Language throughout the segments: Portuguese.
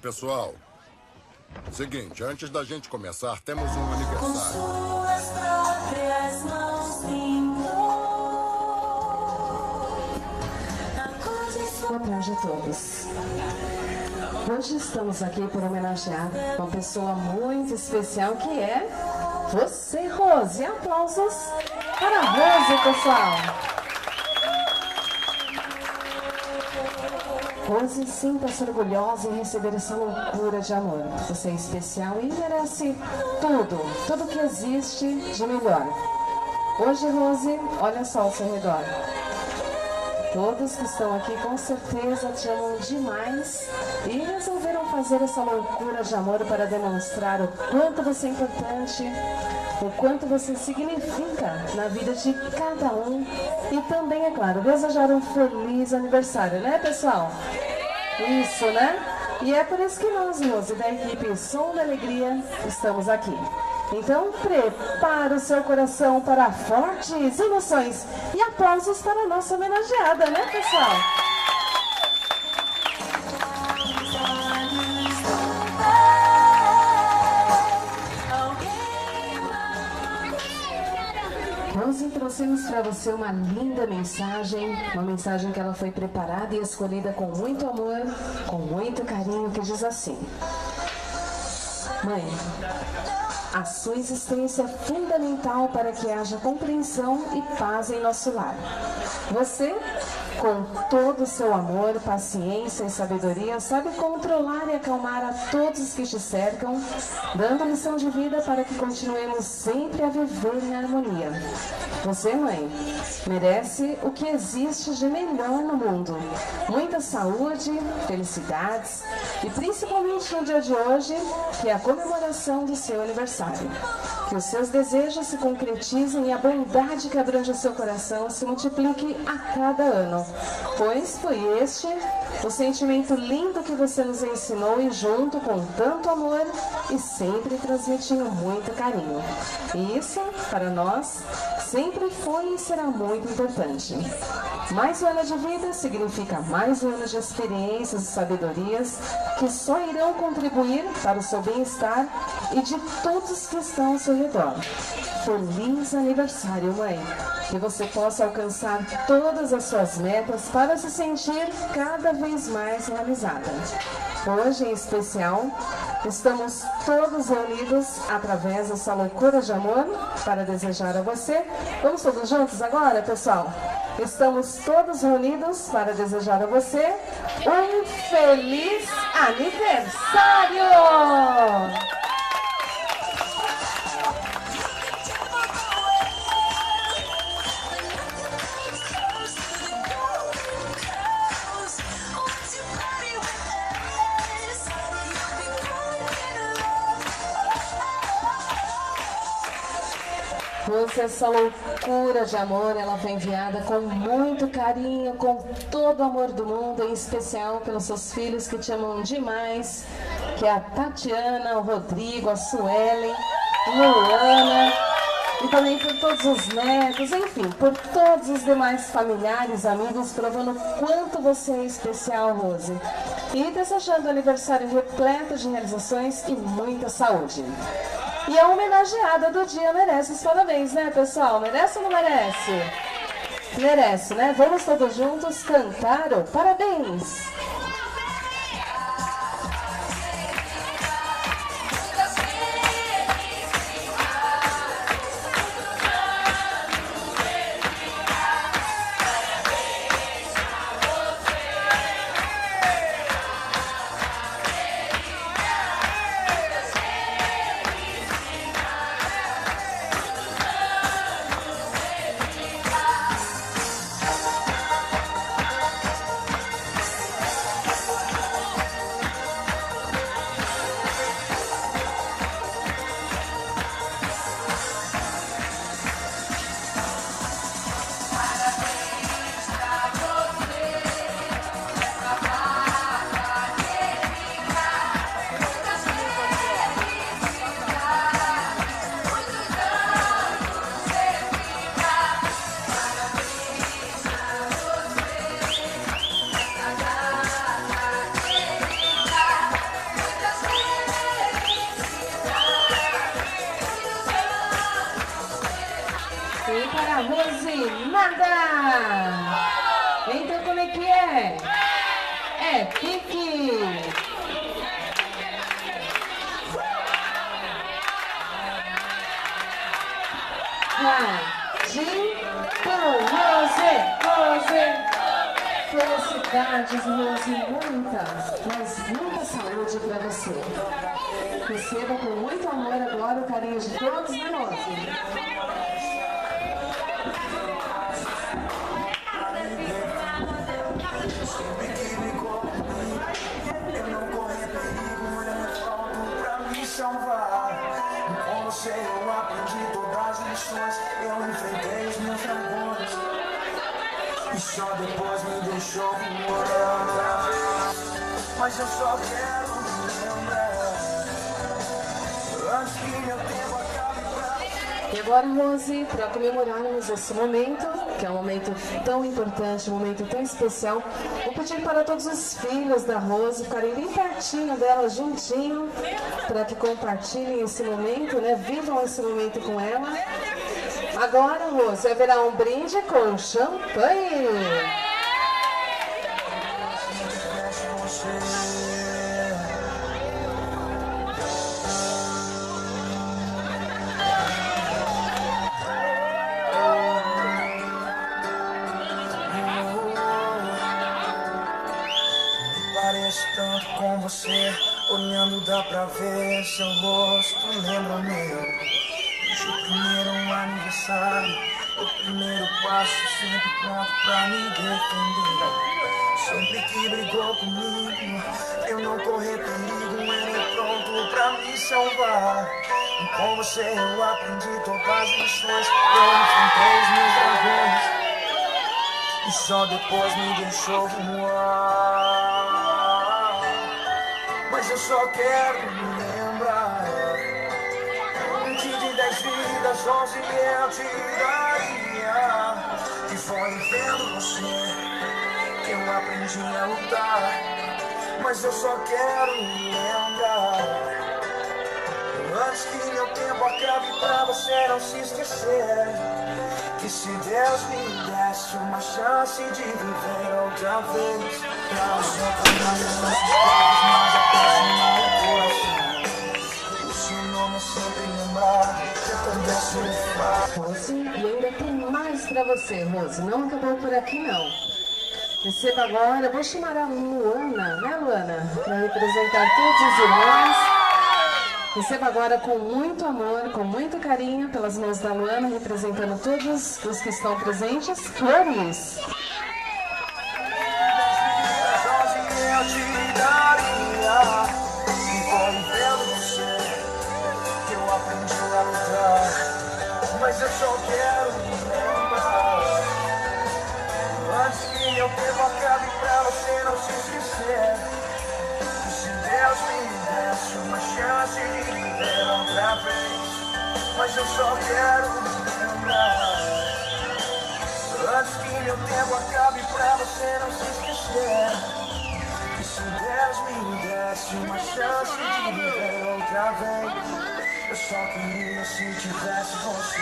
Pessoal, seguinte, antes da gente começar, temos um aniversário. Com suas próprias mãos pintou. Boa tarde a todos. Hoje estamos aqui por homenagear uma pessoa muito especial que é você, Rose. Aplausos para a Rose, pessoal. Rose, sinta-se orgulhosa em receber essa loucura de amor. Você é especial e merece tudo que existe de melhor. Hoje, Rose, olha só ao seu redor. Todos que estão aqui com certeza te amam demais e resolveram fazer essa loucura de amor para demonstrar o quanto você é importante, o quanto você significa na vida de cada um e também, é claro, desejar um feliz aniversário, né, pessoal? Isso, né? E é por isso que nós, Rose, da equipe Som da Alegria, estamos aqui. Então, prepara o seu coração para fortes emoções e aplausos para a nossa homenageada, né, pessoal? Nós trouxemos para você uma linda mensagem, uma mensagem que ela foi preparada e escolhida com muito amor, com muito carinho, que diz assim: Mãe, a sua existência é fundamental para que haja compreensão e paz em nosso lar. Você, com todo o seu amor, paciência e sabedoria, sabe controlar e acalmar a todos que te cercam, dando lição de vida para que continuemos sempre a viver em harmonia. Você, mãe, merece o que existe de melhor no mundo. Muita saúde, felicidades e principalmente no dia de hoje, que é a comemoração do seu aniversário. Que os seus desejos se concretizem e a bondade que abrange o seu coração se multiplique a cada ano. Pois foi este o sentimento lindo que você nos ensinou e junto com tanto amor e sempre transmitindo muito carinho. E isso, para nós, sempre foi e será muito importante. Mais um ano de vida significa mais um ano de experiências e sabedorias que só irão contribuir para o seu bem-estar e de todos que estão ao seu redor. Feliz aniversário, mãe! Que você possa alcançar todas as suas metas para se sentir cada vez mais realizada. Hoje, em especial, estamos todos reunidos através dessa loucura de amor para desejar a você. Vamos todos juntos agora, pessoal? Estamos todos reunidos para desejar a você um feliz aniversário! Essa loucura de amor, ela foi enviada com muito carinho, com todo o amor do mundo, em especial pelos seus filhos que te amam demais, que é a Tatiana, o Rodrigo, a Suelen, Luana, e também por todos os netos, enfim, por todos os demais familiares, amigos, provando o quanto você é especial, Rose. E desejando um aniversário repleto de realizações e muita saúde. E a homenageada do dia merece os parabéns, né, pessoal? Merece ou não merece? Merece, né? Vamos todos juntos cantar o parabéns! nada! Então como é que é? É pique! Rose! Felicidades, Rose, muita saúde para você. Receba com muito amor agora o carinho de todos, né, Rose? Com você eu aprendi todas as lições, eu enfrentei os meus dragões e só depois me deixou voar. Mas eu só quero me lembrar antes que meu tempo acabe pra... E agora, Rose, para comemorarmos esse momento, que é um momento tão importante, um momento tão especial, vou pedir para todos os filhos da Rose ficarem bem pertinho dela, juntinho, para que compartilhem esse momento, né? Vivam esse momento com ela. Agora, Rose, haverá um brinde com champanhe. Pareço tanto com você, olhando dá pra ver seu rosto, lembra o meu. Seu primeiro aniversário, o primeiro passo, sempre pronto pra me defender. Sempre que brigou comigo, eu não corri perigo, ele pronto pra me salvar. E com você eu aprendi todas as lições, eu enfrentei os meus dragões e só depois me deixou voar. Mas eu só quero me lembrar que de 10 vidas, 11 eu te daria. Que foi vendo você que eu aprendi a lutar. Mas eu só quero me lembrar antes que meu tempo acabe pra você não se esquecer. Que se Deus me desse uma chance de viver outra vez, pra você mais aproximar o coração. O seu nome é sempre lembrar, que eu também sei falar. Rose, e ainda tem mais para você, Rose. Não acabou por aqui, não. Receba agora, vou chamar a Luana, né, Luana? Para representar todos os irmãos. Receba agora com muito amor, com muito carinho, pelas mãos da Luana, representando todos os que estão presentes, flores. Eu te daria, e foi vendo você que eu aprendi a lutar. Mas eu só quero me lembrar antes que meu tempo acabe pra você não se esquecer. E se Deus me desse uma chance de viver outra vez, mas eu só quero me lembrar antes que meu tempo acabe pra você não se esquecer. E se Deus me desse uma chance de viver outra vez, eu só queria se tivesse você.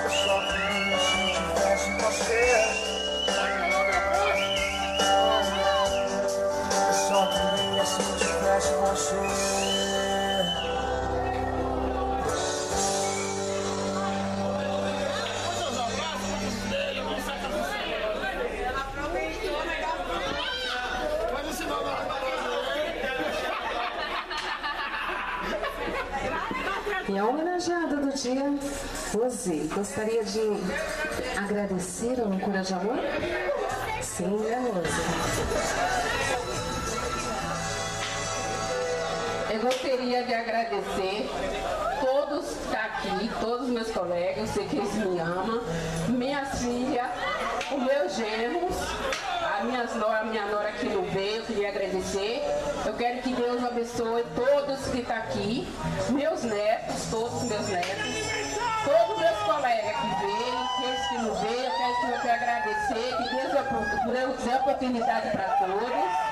Eu só queria se tivesse você. Eu só queria se tivesse você. E a homenageada do dia, Rose, gostaria de agradecer a loucura de amor? Sim, né, Rose? Eu gostaria de agradecer todos que estão aqui, todos os meus colegas, eu sei que eles me amam, minhas filhas, os meus genros, a minha nora que não veio, eu queria agradecer. Eu quero que Deus abençoe todos que estão aqui, meus netos, todos meus netos, todos meus colegas que veio, aqueles que não veio, eu quero agradecer, que Deus dê oportunidade para todos.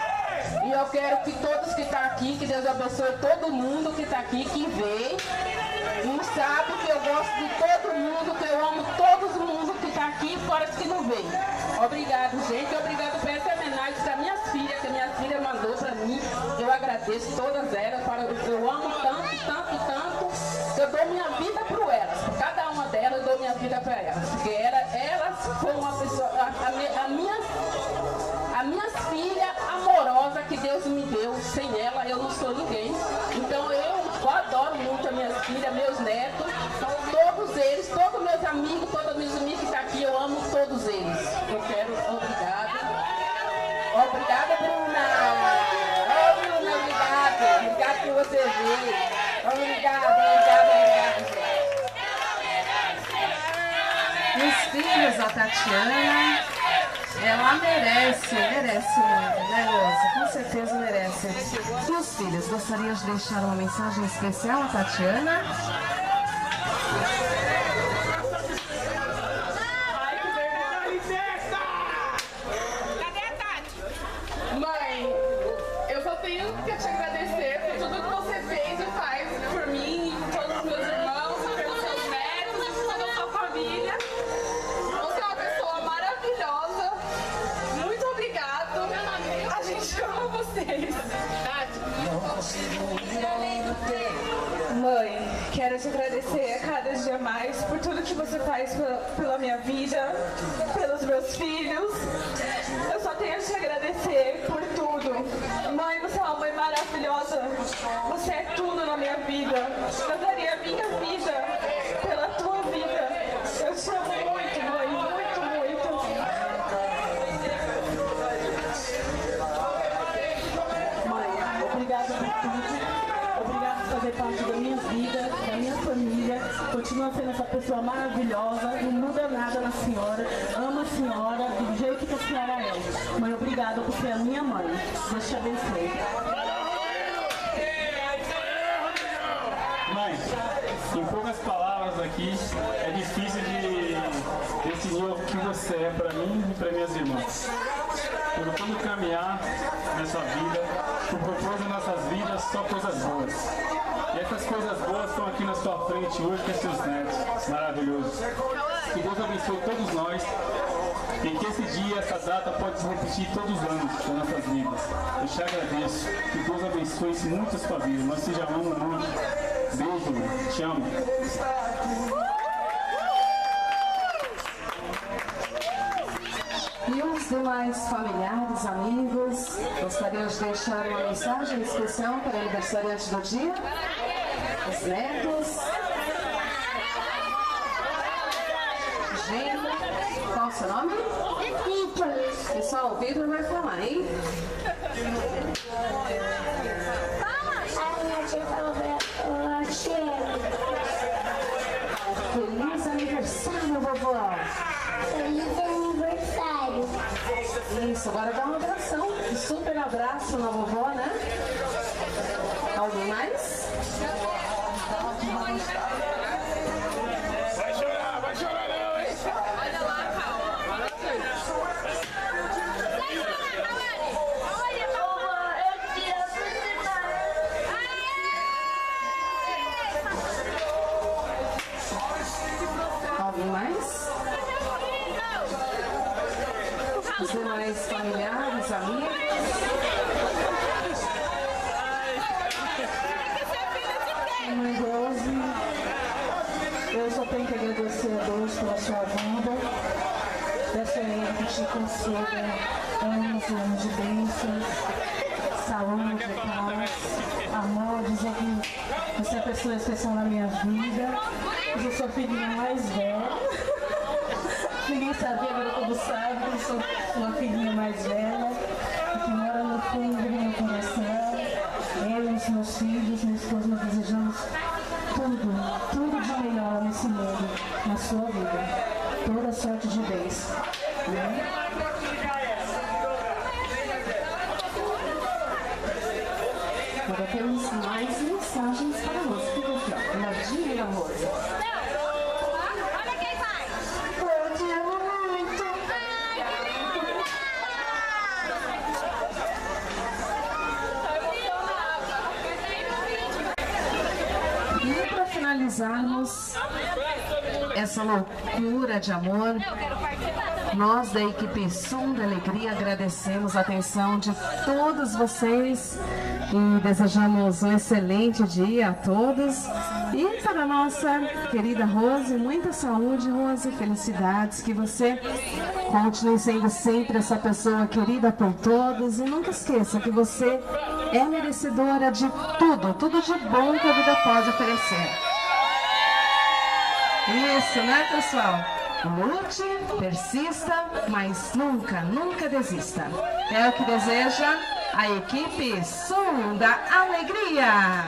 E eu quero que todos que estão aqui, que Deus abençoe todo mundo que está aqui, que veio. E sabe que eu gosto de todo mundo, que eu amo todo mundo que está aqui, fora os que não vem. Obrigado, gente. Obrigado por essa homenagem para minhas filhas, que a minha filha mandou para mim. Eu agradeço todas elas. Eu amo tanto, tanto, tanto, que eu dou minha vida para elas. Por cada uma delas, eu dou minha vida para elas. Porque elas foram uma pessoa, a minha filha amorosa que Deus me deu. Sem ela, eu não sou ninguém. Então, eu adoro muito as minhas filhas, meus netos, todos eles, todos meus amigos, todos meus amigos que estão aqui, eu amo todos eles. Eu quero, obrigada. Obrigada, Bruna. Ô, Bruna, obrigada. Obrigada por você vir. Obrigada. Os filhos da Tatiana, ela merece muito, né, Rosa? Com certeza merece. E os filhos, gostariam de deixar uma mensagem especial à Tatiana? Mãe, eu só tenho que te agradecer por tudo que você fez e faz por mim, por todos os meus irmãos, pelos seus netos e por toda a sua família. Você é uma pessoa maravilhosa. Muito obrigado. A gente ama vocês. Mãe, quero te agradecer a cada dia mais por tudo que você faz pela minha vida, pelos meus filhos. Eu só tenho a te agradecer por tudo. Mãe, você é uma mãe maravilhosa. Você é tudo na minha vida. Eu daria a minha vida pela tua vida. Eu te amo muito, mãe. Muito, muito. Mãe, obrigada por tudo. Obrigada por fazer parte da minha vida, da minha família. Continua sendo essa pessoa maravilhosa. Não muda nada na senhora. Amo a senhora do jeito que a senhora é. Mãe, obrigada por ser a minha mãe. Deus te abençoe. Mãe, em poucas palavras aqui, é difícil de definir o que você é para mim e para minhas irmãs. Por todo caminhar nessa vida, por propor em nossas vidas só coisas boas. E essas coisas boas estão aqui na sua frente hoje com seus netos. Maravilhoso. Que Deus abençoe todos nós e que esse dia, essa data pode se repetir todos os anos das nossas vidas. Eu te agradeço. Que Deus abençoe muito a sua vida. Nós te amamos muito. Beijo, mãe. Te amo. E os demais familiares, amigos, gostariam de deixar uma mensagem especial para o aniversariante do dia? Os netos? Gente, qual o seu nome? Vitor. Pessoal, o Vitor vai falar, hein? Feliz aniversário, vovó! Feliz aniversário. Isso, agora dá um abração, um super abraço na vovó, né? Alguém mais? Vai chorar não, hein? Olha lá, calma. Alguém mais? Os demais familiares, amigos? Mãe Rose, eu só tenho que agradecer a Deus pela sua vida. Peço a Ele que te conceda anos e anos de bênçãos, saúde, paz, amor. Dizer que você é a pessoa especial na minha vida. Eu sou a filhinha mais velha. Ninguém sabia, agora todo sabe que eu sou uma filhinha mais velha, que mora no fundo do meu coração. Eu e os meus filhos, minha esposa, nós desejamos tudo de melhor nesse mundo, na sua vida. Toda sorte de bens. Né? Agora temos mais mensagens para você. Fica aqui, ó. Nadinha e amor. Olha quem vai. Eu te amo muito. E para finalizar finalizarmos essa loucura de amor, nós da equipe Som da Alegria agradecemos a atenção de todos vocês e desejamos um excelente dia a todos. E para a nossa querida Rose, muita saúde, Rose, felicidades, que você continue sendo sempre essa pessoa querida por todos e nunca esqueça que você é merecedora de tudo, tudo de bom que a vida pode oferecer. Isso, né, pessoal? Lute, persista, mas nunca, nunca desista. É o que deseja a equipe Som da Alegria.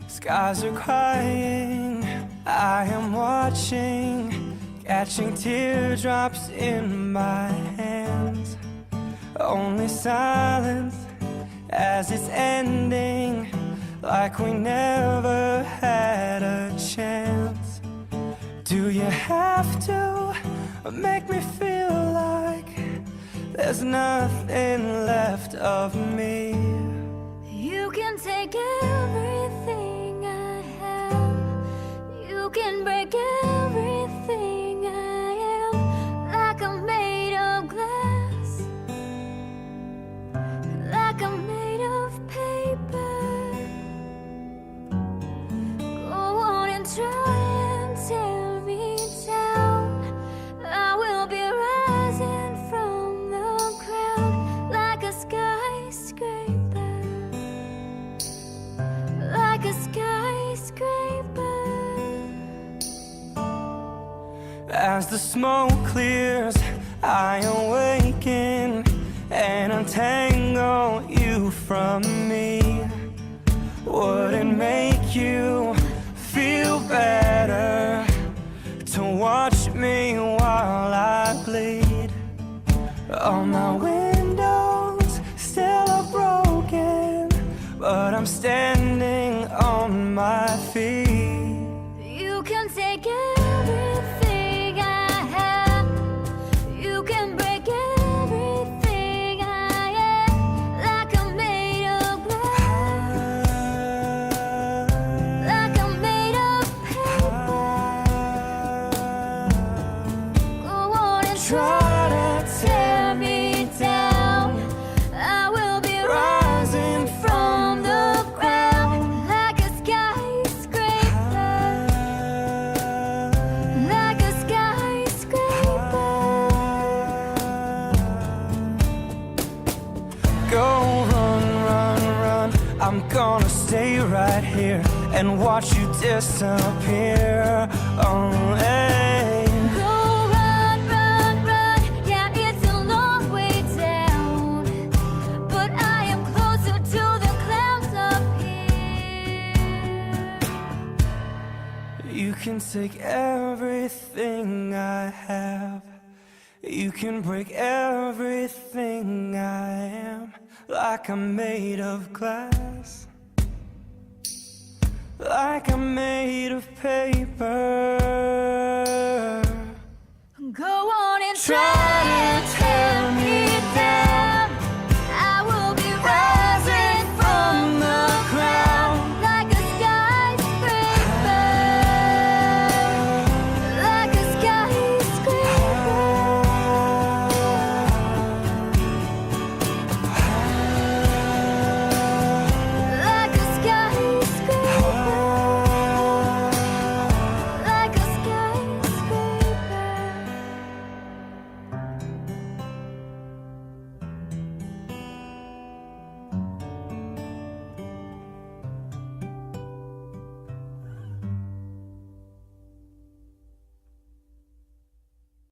Skies are crying, I am watching, catching teardrops in my hands. Only silence as it's ending, like we never had a chance. Do you have to make me feel like there's nothing left of me? You can take everything I have. You can break everything I am. Like I'm made of glass, like I'm made of paper. Go on and try and tear me down. I will be rising from the ground like a skyscraper, like a skyscraper. As the smoke clears, I awaken and untangle you from me. Would it make you feel better to watch me while I bleed? All my windows still are broken, but I'm standing on my feet. You can take everything I have. You can break everything I am. Like I'm made of glass, like I'm made of paper. Go on and try to tear me down. I will be rising from the ground like a skyscraper, like a skyscraper. Go run, run, run. I'm gonna stay right here and watch you disappear. Oh, hey. Go run, run, run. Yeah, it's a long way down, but I am closer to the clouds up here. You can take everything I have. You can break everything I am. Like I'm made of glass, like I'm made of paper.